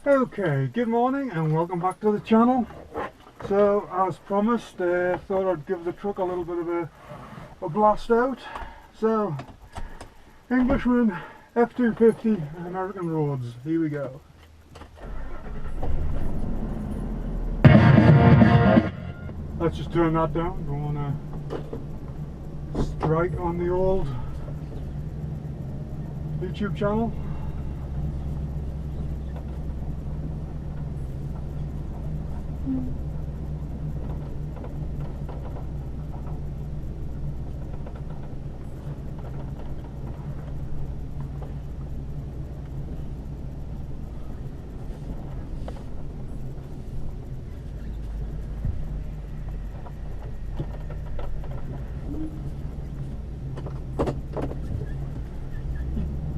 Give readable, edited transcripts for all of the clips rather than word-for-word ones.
Okay, good morning and welcome back to the channel. So, as promised, thought I'd give the truck a little bit of a blast out. So, Englishman, F250, American roads, here we go. Let's just turn that down, don't want to strike on the old YouTube channel.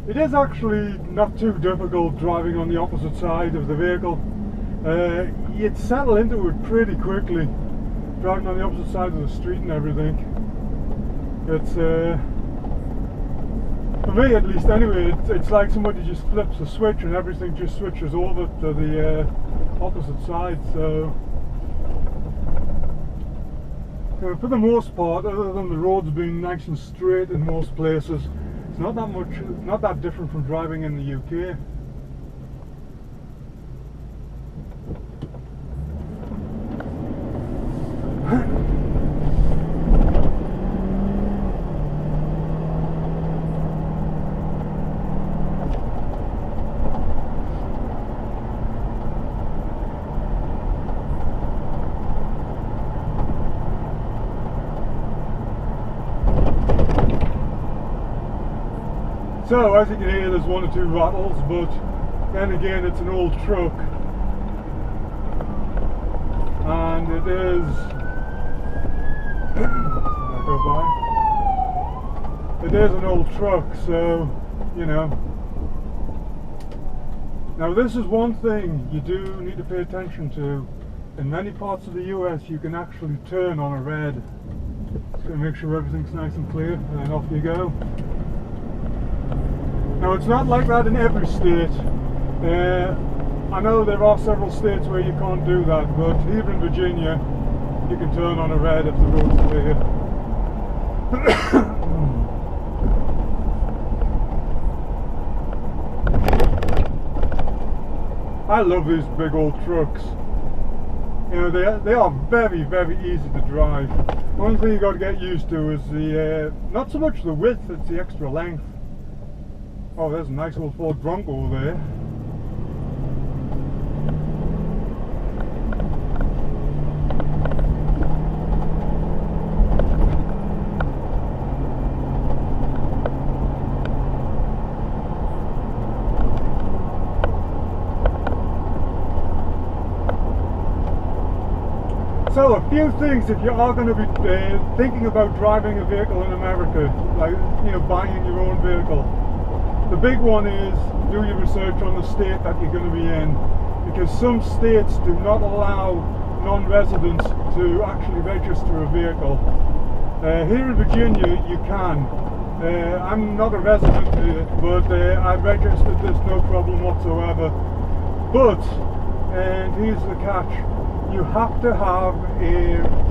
It is actually not too difficult driving on the opposite side of the vehicle. You'd settle into it pretty quickly, driving on the opposite side of the street and everything. It's, for me at least anyway, it's like somebody just flips a switch and everything just switches over to the opposite side. So, for the most part, other than the roads being nice and straight in most places, it's not that different from driving in the UK. So, as you can hear, there's one or two rattles, but then again, it's an old truck, and it is. I go by. It is an old truck, so you know. Now, this is one thing you do need to pay attention to. In many parts of the US, you can actually turn on a red. Just gonna make sure everything's nice and clear, and off you go. Now, it's not like that in every state. I know there are several states where you can't do that, but here in Virginia you can turn on a red if the road's clear. I love these big old trucks. You know, they are very, very easy to drive. One thing you got to get used to is the not so much the width, it's the extra length. Oh, there's a nice old Ford Bronco there. So, a few things if you are going to be thinking about driving a vehicle in America, like, you know, buying your own vehicle. The big one is do your research on the state that you're going to be in, because some states do not allow non-residents to actually register a vehicle. Here in Virginia you can. I'm not a resident here, but I've registered this no problem whatsoever. But, and here's the catch, you have to have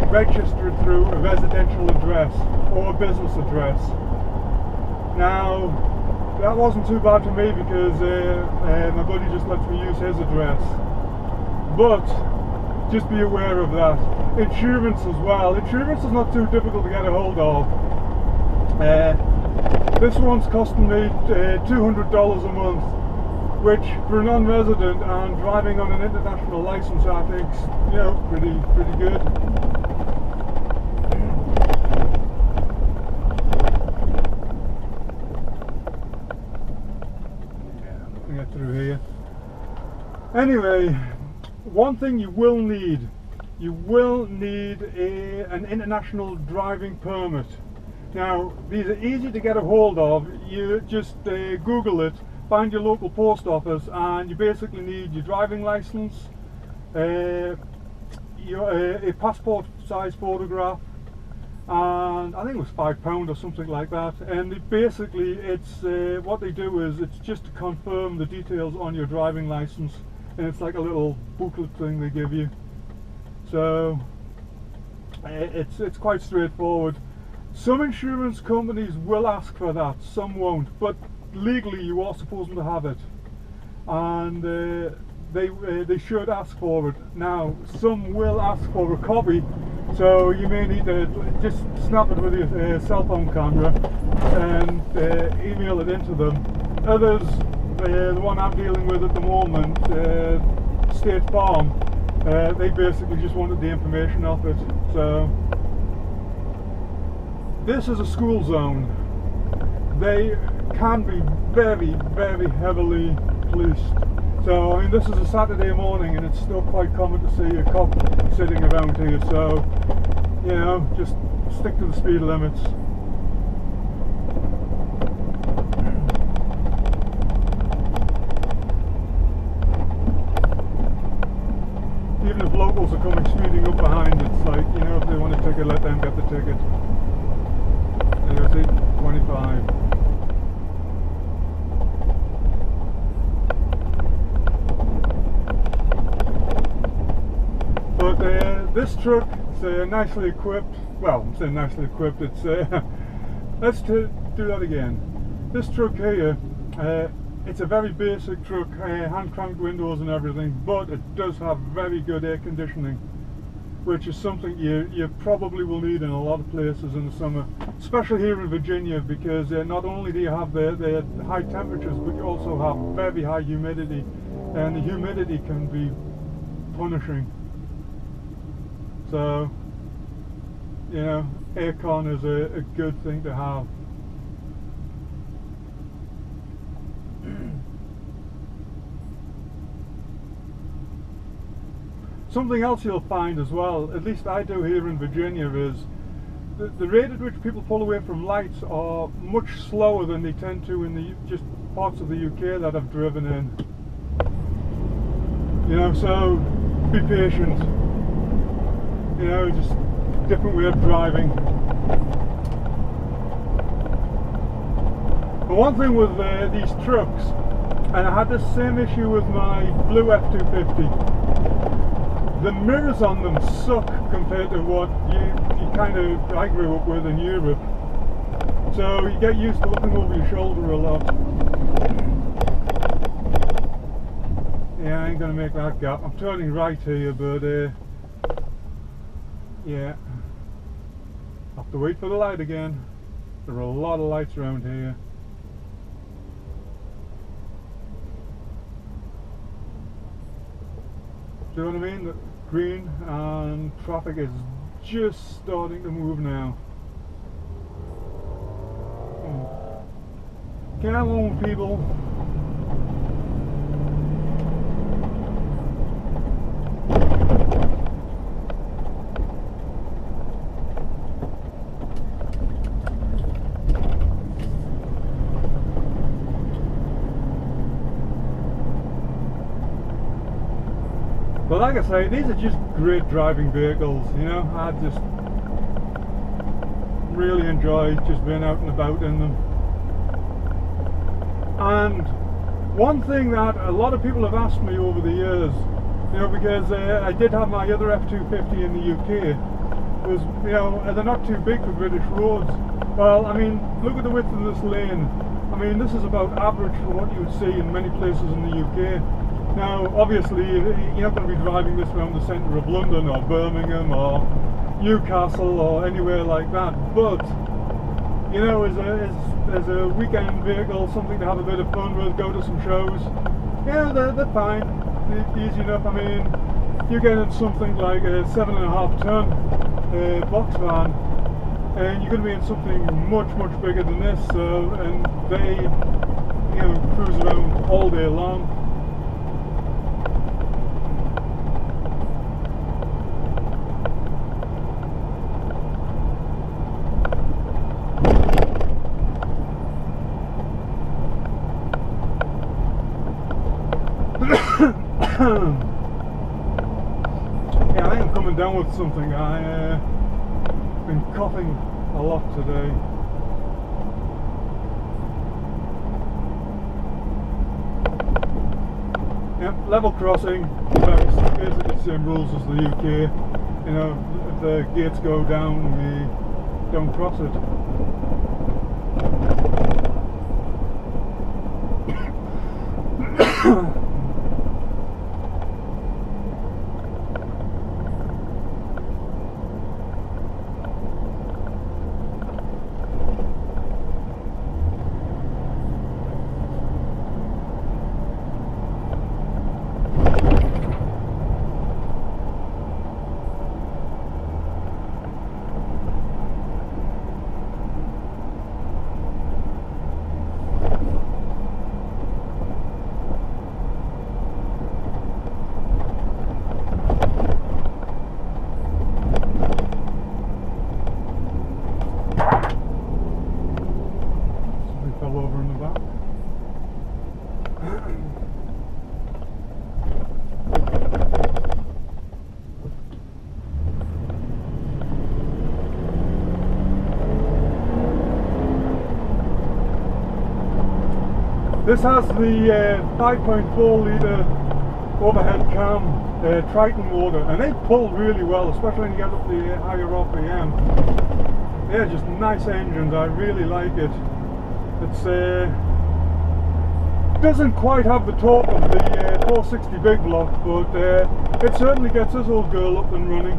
registered through a residential address or a business address. Now, that wasn't too bad for me because my buddy just lets me use his address. But just be aware of that. Insurance as well. Insurance is not too difficult to get a hold of. This one's costing me $200 a month, which for a non-resident and driving on an international license, I think, you know, pretty good. Through here. Anyway, one thing you will need an international driving permit. Now, these are easy to get a hold of. You just Google it, find your local post office, and you basically need your driving license, a passport size photograph, and I think it was £5 or something like that. And basically it's what they do is it's just to confirm the details on your driving license. and it's like a little booklet thing they give you. So it's quite straightforward. Some insurance companies will ask for that, some won't, but legally you are supposed to have it, and they should ask for it. Now some will ask for a copy, so you may need to just snap it with your cell phone camera and email it into them. Others, the one I'm dealing with at the moment, State Farm, they basically just wanted the information off it. So this is a school zone. They can be very, very heavily policed. So I mean, this is a Saturday morning and it's still quite common to see a cop sitting around here. So, you know, just stick to the speed limits. Even if locals are coming speeding up behind, it's like, you know, if they want a ticket, let them get the ticket. There's 825. But this truck is nicely equipped. Well, I'm saying nicely equipped. It's let's do that again. This truck here, it's a very basic truck, hand cranked windows and everything, but it does have very good air conditioning, which is something you probably will need in a lot of places in the summer, especially here in Virginia, because not only do you have the high temperatures, but you also have very high humidity, and the humidity can be punishing. So, you know, aircon is a good thing to have. Something else you'll find as well, at least I do here in Virginia, is the rate at which people pull away from lights are much slower than they tend to in the just parts of the UK that I've driven in. You know, so be patient. You know, just different way of driving. But one thing with these trucks, and I had this same issue with my blue F250. The mirrors on them suck compared to what I grew up with in Europe. So you get used to looking over your shoulder a lot. Yeah, I ain't gonna make that gap. I'm turning right here, but yeah, have to wait for the light again. There are a lot of lights around here. Do you know what I mean? The green and traffic is just starting to move now. Come on, people. But like I say, these are just great driving vehicles, you know. I just really enjoy just being out and about in them. And one thing that a lot of people have asked me over the years, you know, because I did have my other F250 in the UK, was, you know, they're not too big for British roads. Well, I mean, look at the width of this lane. I mean, this is about average for what you would see in many places in the UK. Now, obviously, you're not going to be driving this around the centre of London or Birmingham or Newcastle or anywhere like that, but, you know, as a weekend vehicle, something to have a bit of fun with, go to some shows, yeah, they're fine, easy enough. I mean, you're getting something like a 7.5 ton box van, and you're going to be in something much, much bigger than this, and they, you know, cruise around all day long. Yeah, I am coming down with something. I've been coughing a lot today. Yeah, level crossing, basically the same rules as the UK. You know, if the gates go down, we don't cross it. This has the 5.4 litre overhead cam Triton motor, and they pull really well, especially when you get up the higher RPM. They're just nice engines. I really like it. It's doesn't quite have the torque of the 460 big block, but it certainly gets this old girl up and running.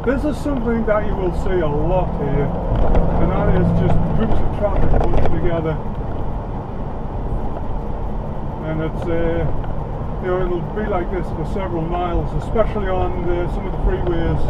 This is something that you will see a lot here, and that is just groups of traffic bunched together. And it's, you know, it'll be like this for several miles, especially on some of the freeways.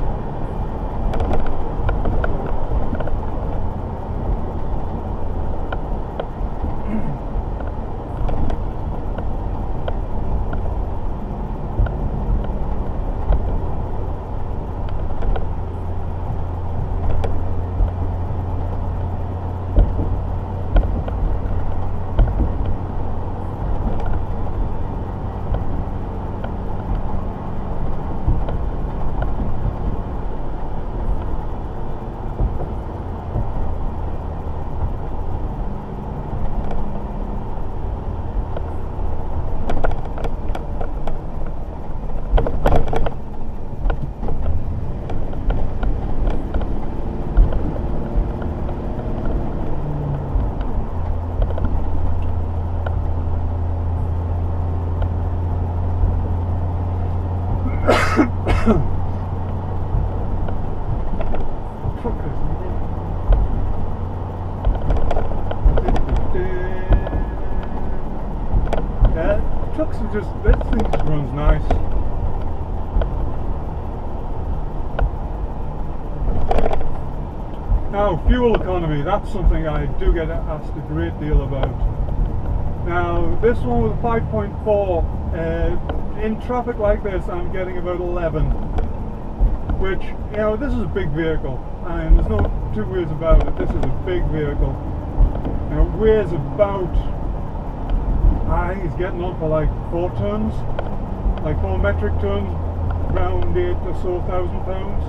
Trucks are just, this thing just runs nice. Now, fuel economy, that's something I do get asked a great deal about. Now, this one with 5.4, in traffic like this, I'm getting about 11. Which, you know, this is a big vehicle, and there's no two ways about it. This is a big vehicle. You know, it weighs about, I think it's getting on for like 4 tons, like 4 metric tons, around 8 or so thousand pounds,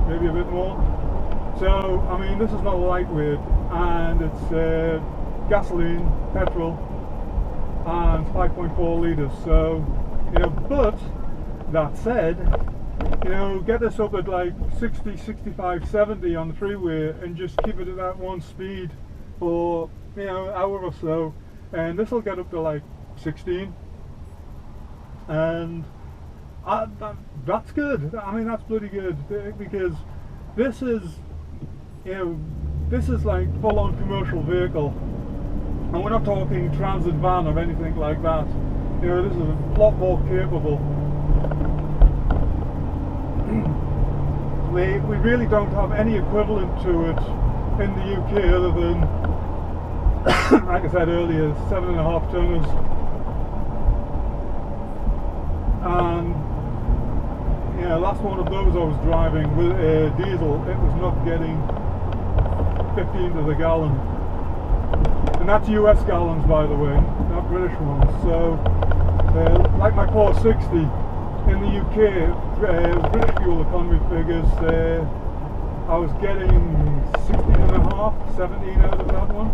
maybe a bit more. So, I mean, this is not lightweight, and it's gasoline, petrol, and 5.4 litres. So, you know, but that said, you know, get this up at like 60, 65, 70 on the freeway, and just keep it at that one speed for, you know, an hour or so. And this will get up to like 16, and that's good. I mean, that's bloody good, because this is, you know, this is like full-on commercial vehicle, and we're not talking transit van or anything like that. You know, this is a lot more capable. We really don't have any equivalent to it in the UK other than, like I said earlier, 7.5 tonners. and last one of those I was driving with a diesel, it was not getting 15 to the gallon, and that's US gallons, by the way, not British ones. So like my 460 in the UK, British fuel economy figures, I was getting 16 and a half, 17 out of that one.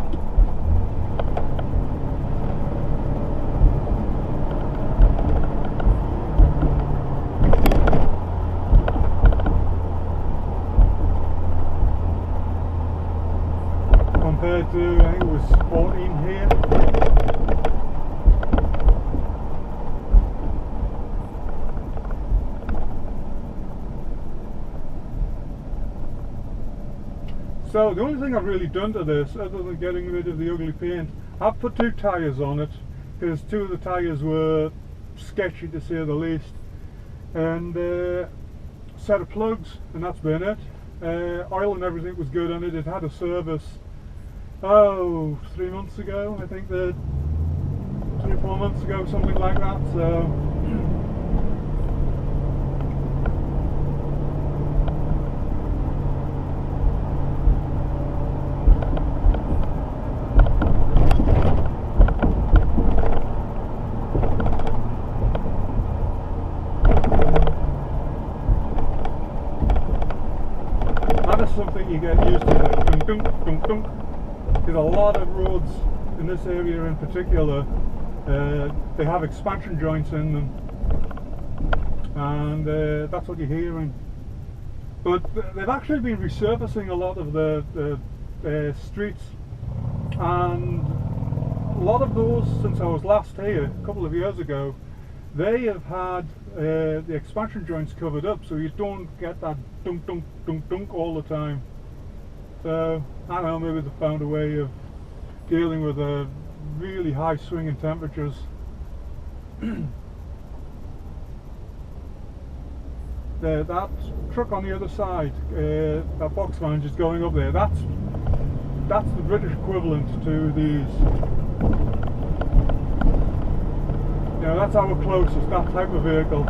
Compared to, I think it was 14 here. So the only thing I've really done to this, other than getting rid of the ugly paint, I've put 2 tyres on it, because 2 of the tyres were sketchy to say the least, and set of plugs, and that's been it. Oil and everything was good on it. It had a service 3 months ago, I think, 3 or 4 months ago, something like that. So that is something you get used to. Dunk, dunk, dunk, dunk. There's a lot of roads in this area in particular, they have expansion joints in them, and that's what you're hearing. But they've actually been resurfacing a lot of the streets, and a lot of those, since I was last here a couple of years ago, they have had the expansion joints covered up, so you don't get that dunk dunk dunk dunk all the time. So I don't know, maybe they found a way of dealing with really high swing in temperatures. That truck on the other side, that box van just going up there, that's the British equivalent to these. That's our closest, that type of vehicle.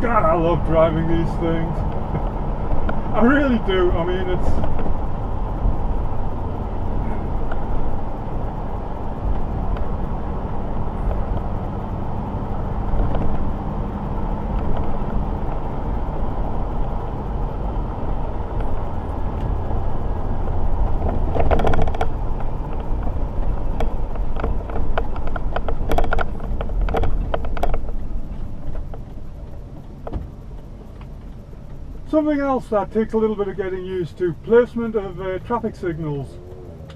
God, I love driving these things. I really do. I mean, it's... Something else that takes a little bit of getting used to, placement of traffic signals.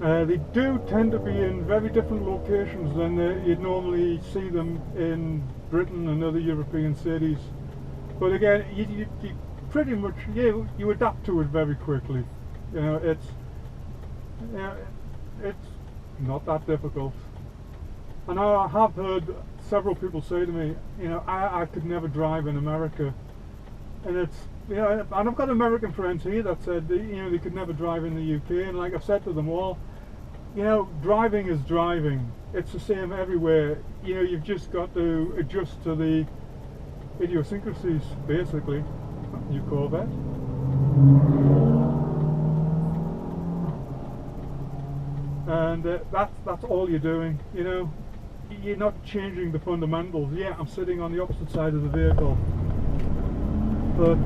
They do tend to be in very different locations than you'd normally see them in Britain and other European cities. But again, you pretty much, you adapt to it very quickly. It's not that difficult. And I have heard several people say to me, I could never drive in America. And it's, and I've got American friends here that said, they could never drive in the UK, and like I've said to them all, driving is driving. It's the same everywhere. You've just got to adjust to the idiosyncrasies, basically. New Corvette. And that's all you're doing. You're not changing the fundamentals. Yeah, I'm sitting on the opposite side of the vehicle. But,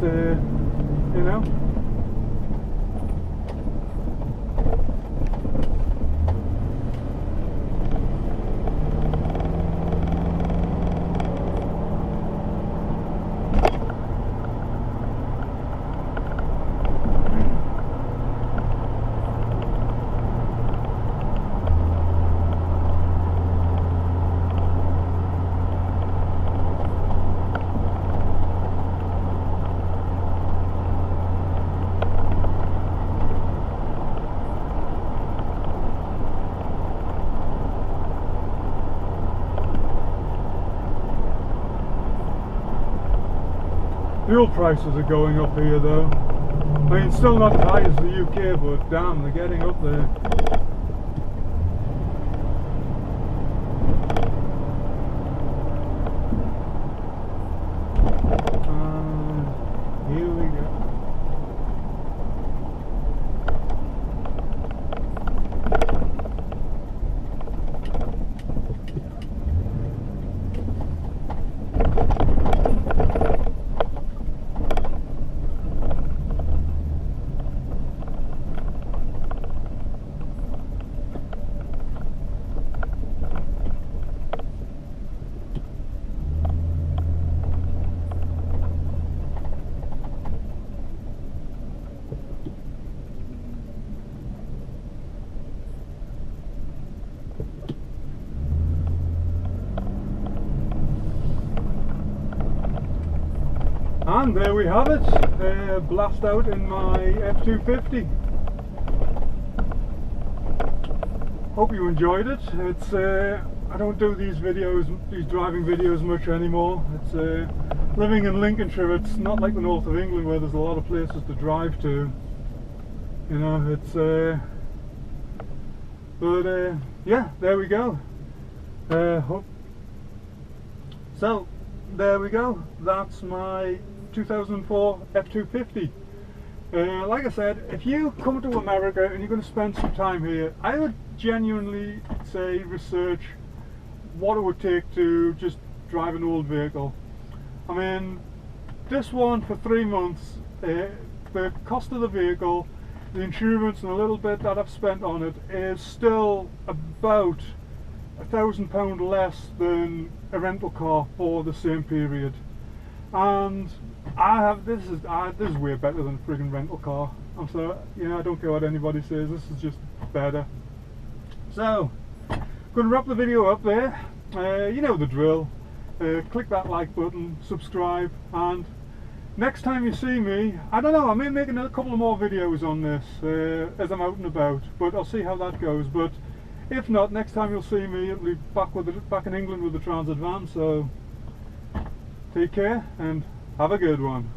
Fuel prices are going up here though. I mean, still not as high as the UK, but damn, they're getting up there. Here we go. And there we have it, blast out in my F250. Hope you enjoyed it. It's I don't do these driving videos much anymore. It's living in Lincolnshire. It's not like the north of England where there's a lot of places to drive to. You know, it's but yeah, there we go. So there we go. That's my 2004 F250. Like I said, if you come to America and you're going to spend some time here, I would genuinely say research what it would take to just drive an old vehicle. I mean, this one for 3 months, the cost of the vehicle, the insurance and a little bit that I've spent on it is still about £1,000 less than a rental car for the same period. And this is way better than a friggin' rental car. I'm sorry, you know, I don't care what anybody says, this is just better. So, gonna wrap the video up there. You know the drill. Click that like button, subscribe, and next time you see me, I don't know, I may make a couple of more videos on this as I'm out and about, but I'll see how that goes. But if not, next time you'll see me, it'll be back in England with the transit van. So take care and have a good one.